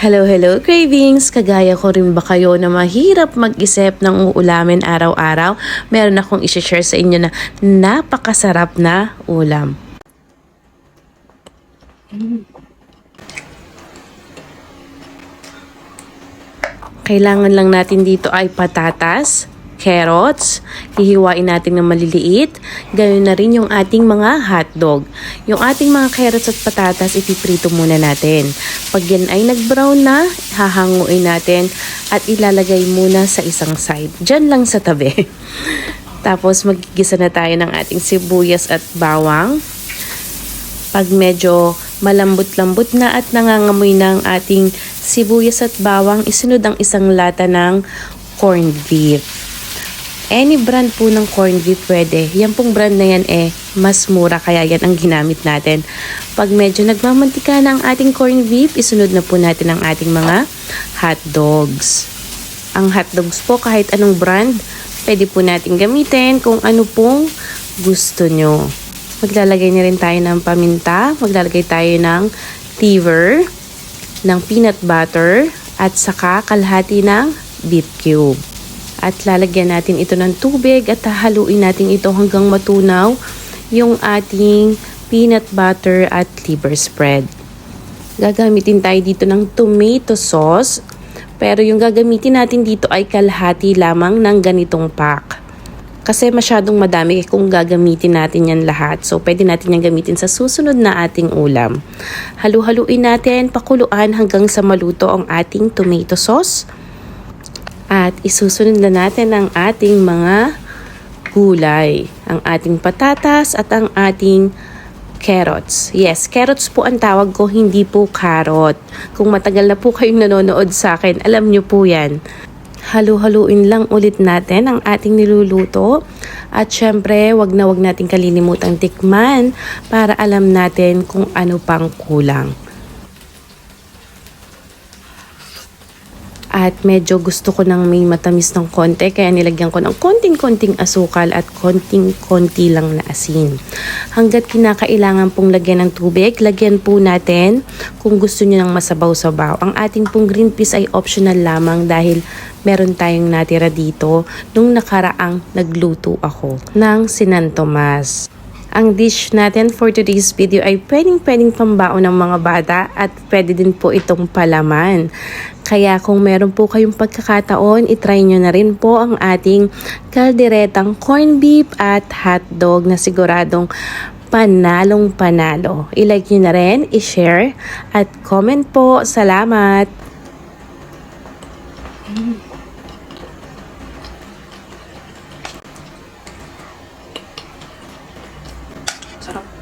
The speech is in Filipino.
Hello, hello cravings! Kagaya ko rin ba kayo na mahirap mag-isip ng uulamin araw-araw? Meron akong isi-share sa inyo na napakasarap na ulam. Kailangan lang natin dito ay patatas, carrots, hihiwain natin ng maliliit, gayon na rin yung ating mga hotdog. Yung ating mga carrots at patatas, ipiprito muna natin. Pag yan ay nag-brown na, hahanguin natin at ilalagay muna sa isang side. Diyan lang sa tabi. Tapos magigisa na tayo ng ating sibuyas at bawang. Pag medyo malambot-lambot na at nangangamoy ng ating sibuyas at bawang, isunod ang isang lata ng corned beef. Any brand po ng corned beef pwede. Yan pong brand na yan mas mura kaya yan ang ginamit natin. Pag medyo nagmamantika na ang ating corned beef, isunod na po natin ang ating mga hot dogs. Ang hot dogs po kahit anong brand, pwede po natin gamitin kung ano pong gusto nyo. Maglalagay na rin tayo ng paminta, maglalagay tayo ng liver, ng peanut butter, at saka kalahati ng beef cube. At lalagyan natin ito ng tubig at haluin natin ito hanggang matunaw yung ating peanut butter at liver spread. Gagamitin tayo dito ng tomato sauce, pero yung gagamitin natin dito ay kalahati lamang ng ganitong pack. Kasi masyadong madami kung gagamitin natin yan lahat. So, pwede natin yan gamitin sa susunod na ating ulam. Halu-haluin natin, pakuluan hanggang sa maluto ang ating tomato sauce. At isusunod na natin ang ating mga gulay. Ang ating patatas at ang ating carrots. Yes, carrots po ang tawag ko, hindi po carrot. Kung matagal na po kayong nanonood sa akin, alam nyo po yan. Halu-haluin lang ulit natin ang ating niluluto. At syempre, wag natin kalilimutang tikman para alam natin kung ano pang kulang. At medyo gusto ko ng may matamis ng konti, kaya nilagyan ko ng konting-konting asukal at konting-konti lang na asin. Hanggat kinakailangan pong lagyan ng tubig, lagyan po natin kung gusto nyo ng masabaw-sabaw. Ang ating pong green peas ay optional lamang dahil meron tayong natira dito nung nakaraang nagluto ako ng Sinan Tomas. Ang dish natin for today's video ay pwedeng pambaon ng mga bata at pwede din po itong palaman. Kaya kung meron po kayong pagkakataon, itry nyo na rin po ang ating kalderetang corned beef at hotdog na siguradong panalong panalo. I-like nyo na rin, i-share at comment po. Salamat! Sarap.